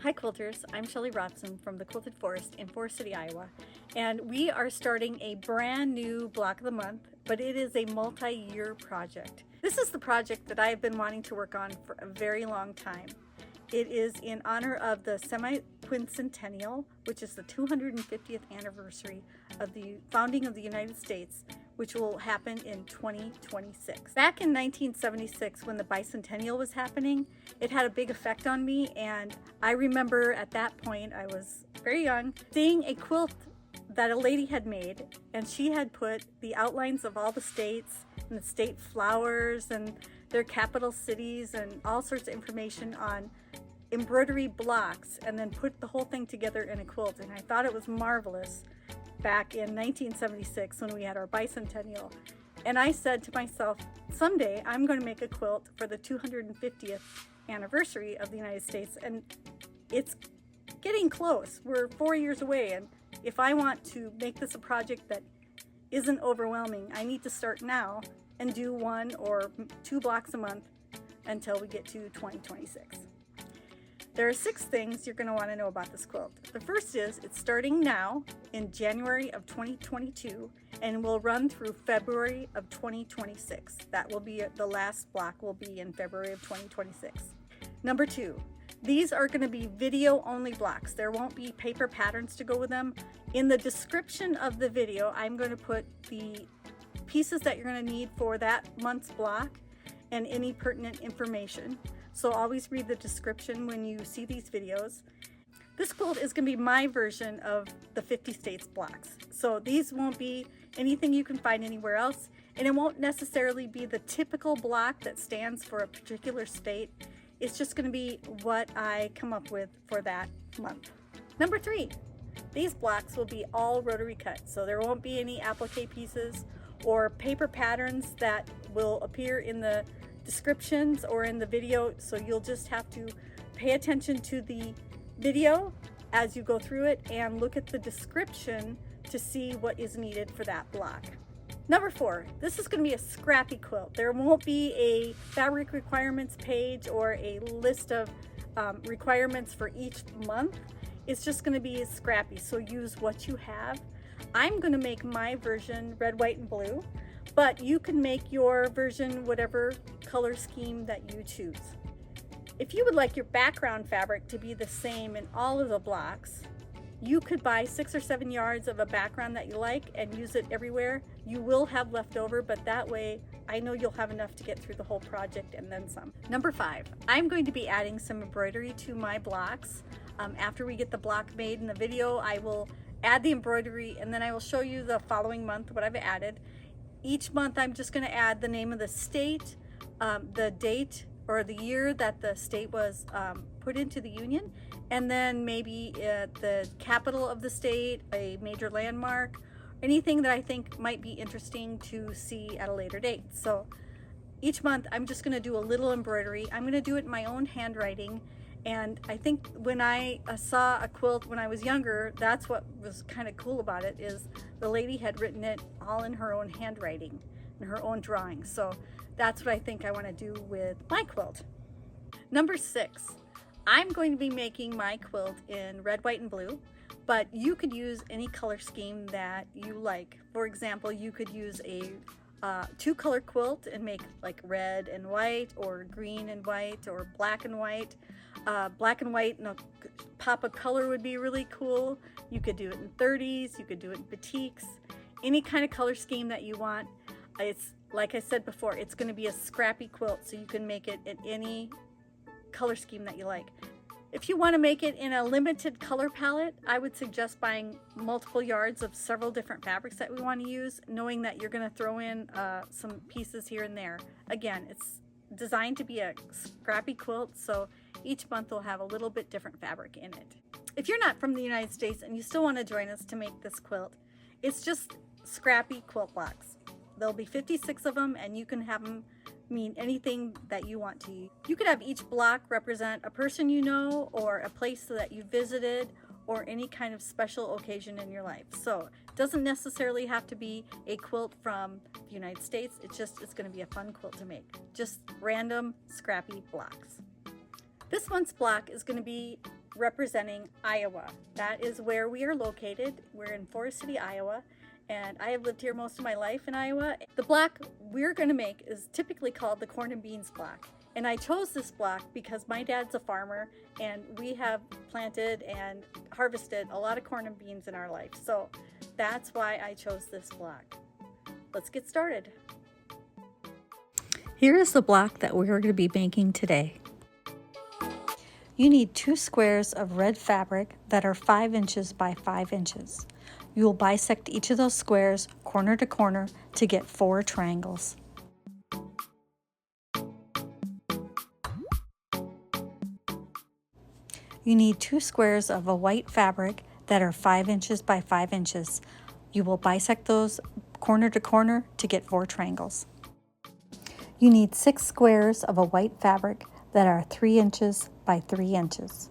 Hi quilters, I'm Shelly Robson from the Quilted Forest in Forest City, Iowa, and we are starting a brand new block of the month, but it is a multi-year project. This is the project that I have been wanting to work on for a very long time. It is in honor of the Semi-quincentennial, which is the 250th anniversary of the founding of the United States, which will happen in 2026. Back in 1976, when the bicentennial was happening, it had a big effect on me, and I remember at that point, I was very young, seeing a quilt that a lady had made, and she had put the outlines of all the states and the state flowers and their capital cities and all sorts of information on embroidery blocks, and then put the whole thing together in a quilt. And I thought it was marvelous back in 1976 when we had our bicentennial. And I said to myself, someday I'm going to make a quilt for the 250th anniversary of the United States, and it's getting close. We're 4 years away, and if I want to make this a project that isn't overwhelming, I need to start now and do 1 or 2 blocks a month until we get to 2026. There are 6 things you're going to want to know about this quilt. The first is it's starting now in January of 2022 and will run through February of 2026. That will be the last block will be in February of 2026. Number 2, these are going to be video only blocks. There won't be paper patterns to go with them. In the description of the video, I'm going to put the pieces that you're going to need for that month's block and any pertinent information. So always read the description when you see these videos. This quilt is going to be my version of the 50 states blocks. So these won't be anything you can find anywhere else, and it won't necessarily be the typical block that stands for a particular state. It's just going to be what I come up with for that month. Number 3, these blocks will be all rotary cut. So there won't be any applique pieces or paper patterns that will appear in the descriptions or in the video, so you'll just have to pay attention to the video as you go through it and look at the description to see what is needed for that block. Number 4, this is going to be a scrappy quilt. There won't be a fabric requirements page or a list of requirements for each month. It's just going to be scrappy, so use what you have. I'm going to make my version red, white, and blue, but you can make your version whatever color scheme that you choose. If you would like your background fabric to be the same in all of the blocks, you could buy 6 or 7 yards of a background that you like and use it everywhere. You will have left over, but that way I know you'll have enough to get through the whole project and then some. Number 5, I'm going to be adding some embroidery to my blocks. After we get the block made in the video, I will add the embroidery, and then I will show you the following month what I've added. Each month I'm just going to add the name of the state, the date or the year that the state was put into the Union, and then maybe the capital of the state, a major landmark, anything that I think might be interesting to see at a later date. So each month I'm just going to do a little embroidery. I'm going to do it in my own handwriting. And I think when I saw a quilt when I was younger, that's what was kind of cool about it, is the lady had written it all in her own handwriting and her own drawing. So that's what I think I want to do with my quilt. Number 6, I'm going to be making my quilt in red, white, and blue, but you could use any color scheme that you like. For example, you could use a 2-color quilt and make like red and white, or green and white, or black and white. Black and white and a pop of color would be really cool. You could do it in 30s, you could do it in batiks, any kind of color scheme that you want. It's like I said before, it's going to be a scrappy quilt, so you can make it in any color scheme that you like. If you want to make it in a limited color palette, I would suggest buying multiple yards of several different fabrics that we want to use, knowing that you're going to throw in some pieces here and there. Again, it's designed to be a scrappy quilt, so each month will have a little bit different fabric in it. If you're not from the United States and you still want to join us to make this quilt, it's just scrappy quilt blocks. There'll be 56 of them, and you can have them mean anything that you want to. You could have each block represent a person you know, or a place that you visited, or any kind of special occasion in your life. So it doesn't necessarily have to be a quilt from the United States. It's going to be a fun quilt to make. Just random scrappy blocks. This month's block is going to be representing Iowa. That is where we are located. We're in Forest City, Iowa, and I have lived here most of my life in Iowa. The block we're going to make is typically called the corn and beans block. And I chose this block because my dad's a farmer and we have planted and harvested a lot of corn and beans in our life. So that's why I chose this block. Let's get started. Here is the block that we're going to be making today. You need 2 squares of red fabric that are 5 inches by 5 inches. You will bisect each of those squares corner to corner to get 4 triangles. You need 2 squares of a white fabric that are 5 inches by 5 inches. You will bisect those corner to corner to get 4 triangles. You need 6 squares of a white fabric that are 3 inches by 3 inches.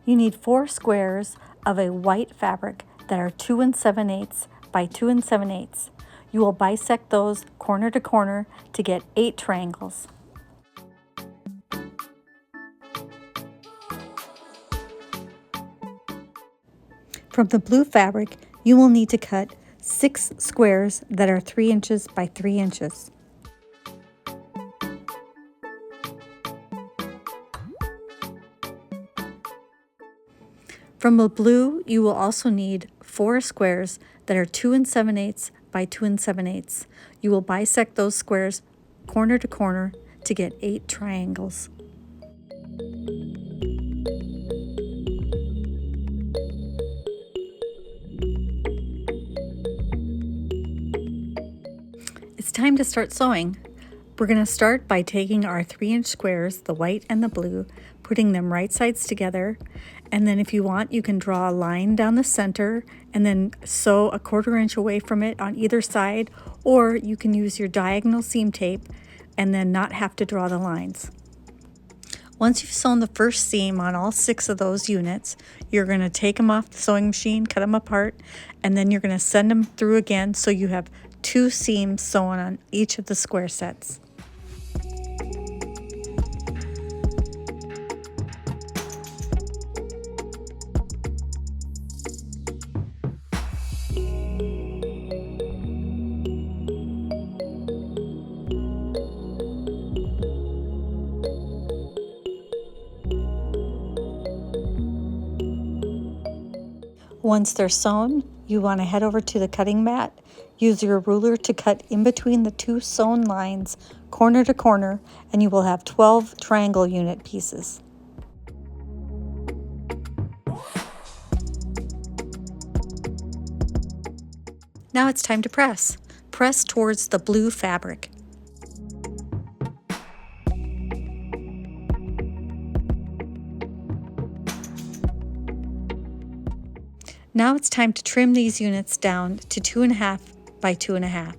You need 4 squares of a white fabric that are 2 7/8 by 2 7/8. You will bisect those corner to corner to get 8 triangles. From the blue fabric, you will need to cut 6 squares that are 3 inches by 3 inches. From the blue, you will also need 4 squares that are 2 7/8 by 2 7/8. You will bisect those squares corner to corner to get 8 triangles. It's time to start sewing. We're going to start by taking our 3-inch squares, the white and the blue, putting them right sides together, and then if you want, you can draw a line down the center and then sew a 1/4 inch away from it on either side, or you can use your diagonal seam tape and then not have to draw the lines. Once you've sewn the first seam on all 6 of those units, you're going to take them off the sewing machine, cut them apart, and then you're going to send them through again so you have 2 seams sewn on each of the square sets. Once they're sewn, you want to head over to the cutting mat. Use your ruler to cut in between the 2 sewn lines, corner to corner, and you will have 12 triangle unit pieces. Now it's time to press. Press towards the blue fabric. Now it's time to trim these units down to 2.5 by 2.5.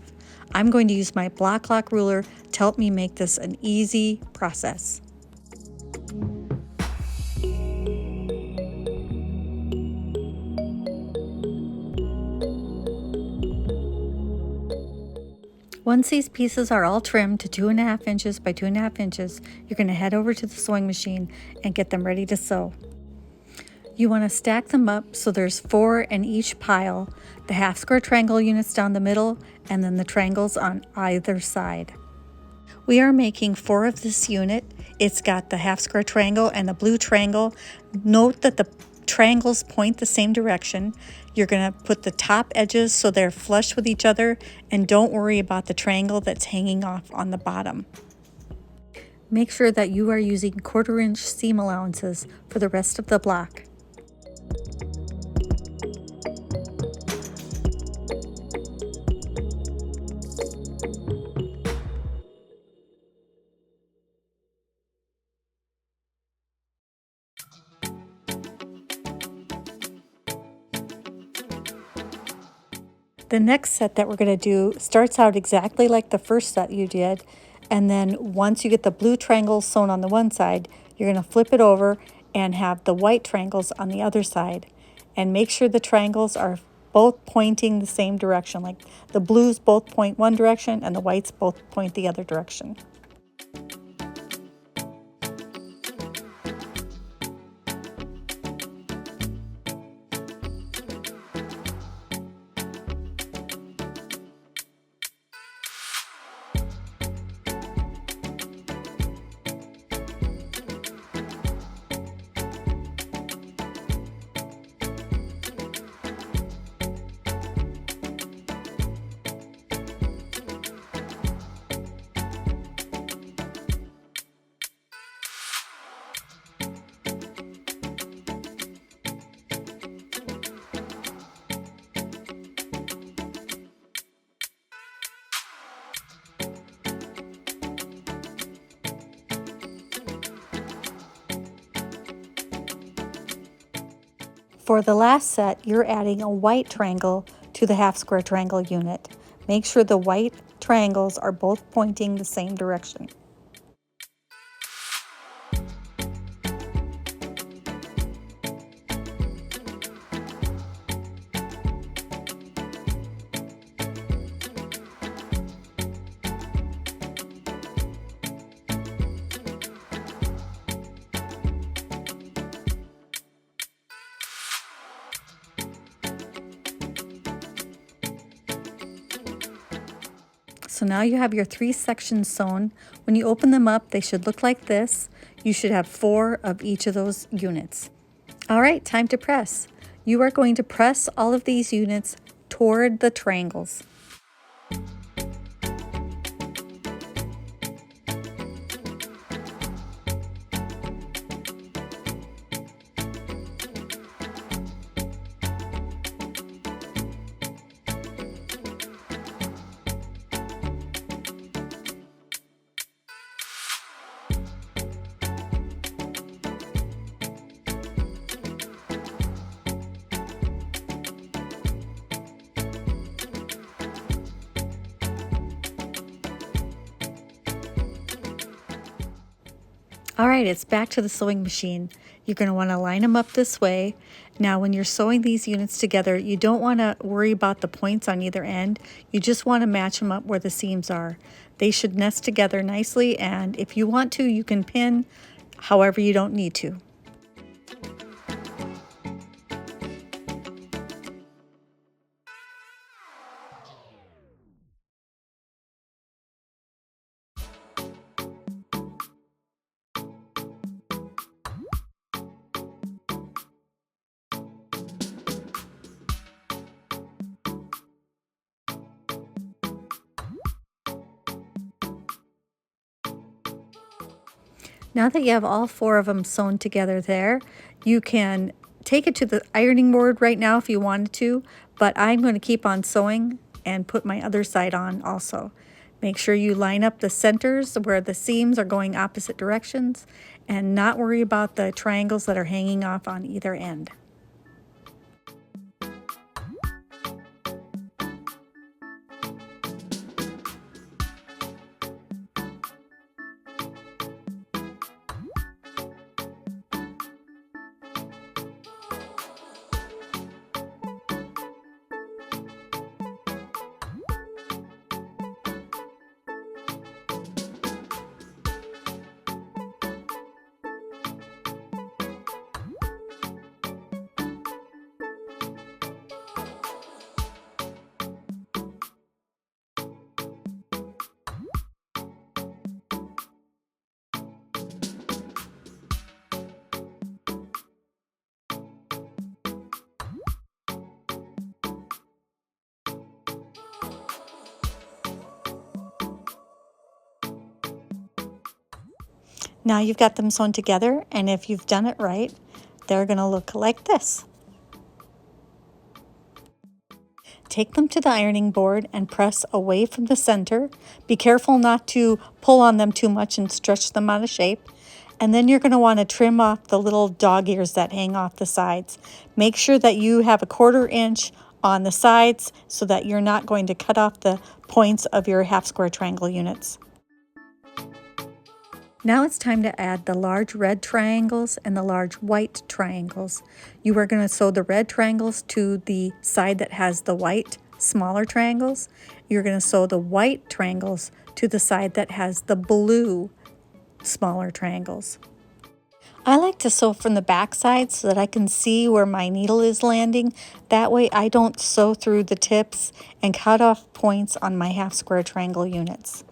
I'm going to use my block lock ruler to help me make this an easy process. Once these pieces are all trimmed to 2.5 inches by 2.5 inches, you're going to head over to the sewing machine and get them ready to sew. You want to stack them up so there's 4 in each pile, the half square triangle units down the middle, and then the triangles on either side. We are making 4 of this unit. It's got the half square triangle and the blue triangle. Note that the triangles point the same direction. You're going to put the top edges so they're flush with each other, and don't worry about the triangle that's hanging off on the bottom. Make sure that you are using 1/4 inch seam allowances for the rest of the block. The next set that we're going to do starts out exactly like the first set you did, and then once you get the blue triangles sewn on the one side, you're going to flip it over and have the white triangles on the other side. And make sure the triangles are both pointing the same direction, like the blues both point one direction and the whites both point the other direction. For the last set, you're adding a white triangle to the half square triangle unit. Make sure the white triangles are both pointing the same direction. So now you have your 3 sections sewn. When you open them up, they should look like this. You should have 4 of each of those units. All right, time to press. You are going to press all of these units toward the triangles. All right, it's back to the sewing machine. You're going to want to line them up this way. Now, when you're sewing these units together, you don't want to worry about the points on either end. You just want to match them up where the seams are. They should nest together nicely, and if you want to, you can pin. However, you don't need to. Now that you have all 4 of them sewn together there, you can take it to the ironing board right now if you wanted to, but I'm going to keep on sewing and put my other side on also. Make sure you line up the centers where the seams are going opposite directions and not worry about the triangles that are hanging off on either end. Now you've got them sewn together, and if you've done it right, they're going to look like this. Take them to the ironing board and press away from the center. Be careful not to pull on them too much and stretch them out of shape. And then you're going to want to trim off the little dog ears that hang off the sides. Make sure that you have a 1/4 inch on the sides so that you're not going to cut off the points of your half square triangle units. Now it's time to add the large red triangles and the large white triangles. You are going to sew the red triangles to the side that has the white smaller triangles. You're going to sew the white triangles to the side that has the blue smaller triangles. I like to sew from the back side so that I can see where my needle is landing. That way I don't sew through the tips and cut off points on my half square triangle units.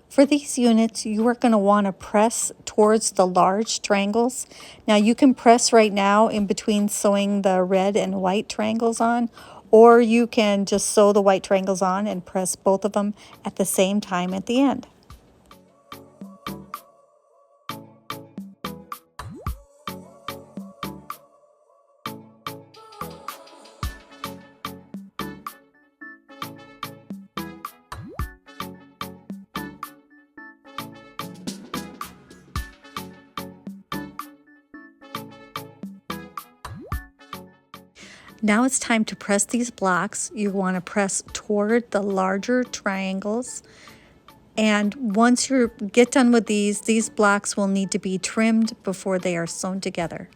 For these units, you are going to want to press towards the large triangles. Now you can press right now in between sewing the red and white triangles on, or you can just sew the white triangles on and press both of them at the same time at the end. Now it's time to press these blocks. You want to press toward the larger triangles. And once you get done with these blocks will need to be trimmed before they are sewn together.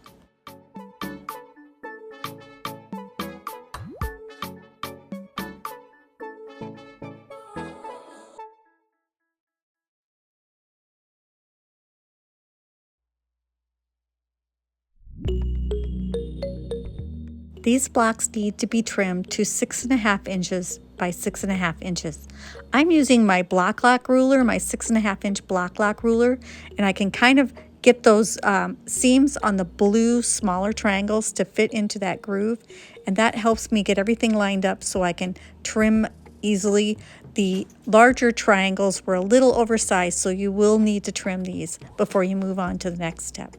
These blocks need to be trimmed to 6.5 inches by 6.5 inches. I'm using my block lock ruler, my 6.5 inch block lock ruler, and I can kind of get those seams on the blue smaller triangles to fit into that groove, and that helps me get everything lined up so I can trim easily. The larger triangles were a little oversized, so you will need to trim these before you move on to the next step.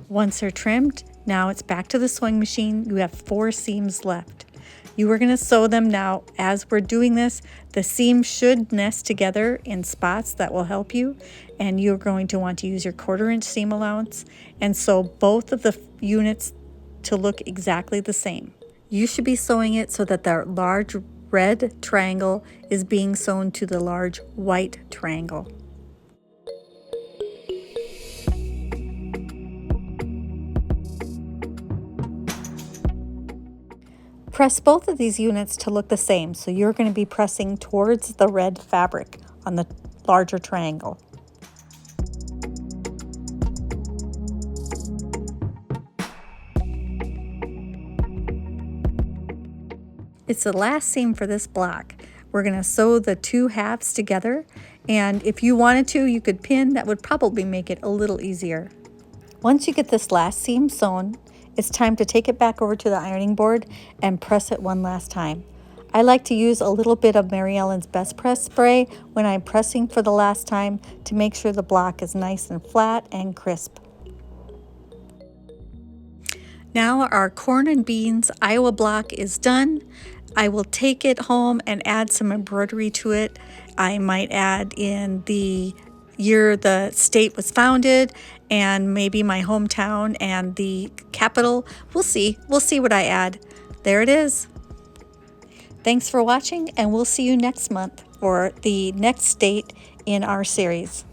Once they're trimmed, now it's back to the sewing machine. You have 4 seams left. You are going to sew them now. As we're doing this, the seams should nest together in spots that will help you, and you're going to want to use your 1/4 inch seam allowance and sew both of the units to look exactly the same. You should be sewing it so that the large red triangle is being sewn to the large white triangle. Press both of these units to look the same, so you're going to be pressing towards the red fabric on the larger triangle. It's the last seam for this block. We're going to sew the 2 halves together, and if you wanted to, you could pin. That would probably make it a little easier. Once you get this last seam sewn, it's time to take it back over to the ironing board and press it one last time. I like to use a little bit of Mary Ellen's Best Press spray when I'm pressing for the last time to make sure the block is nice and flat and crisp. Now our corn and beans Iowa block is done. I will take it home and add some embroidery to it. I might add in the year the state was founded and maybe my hometown and the capital. We'll see what I add. There it is. Thanks for watching, and we'll see you next month for the next state in our series.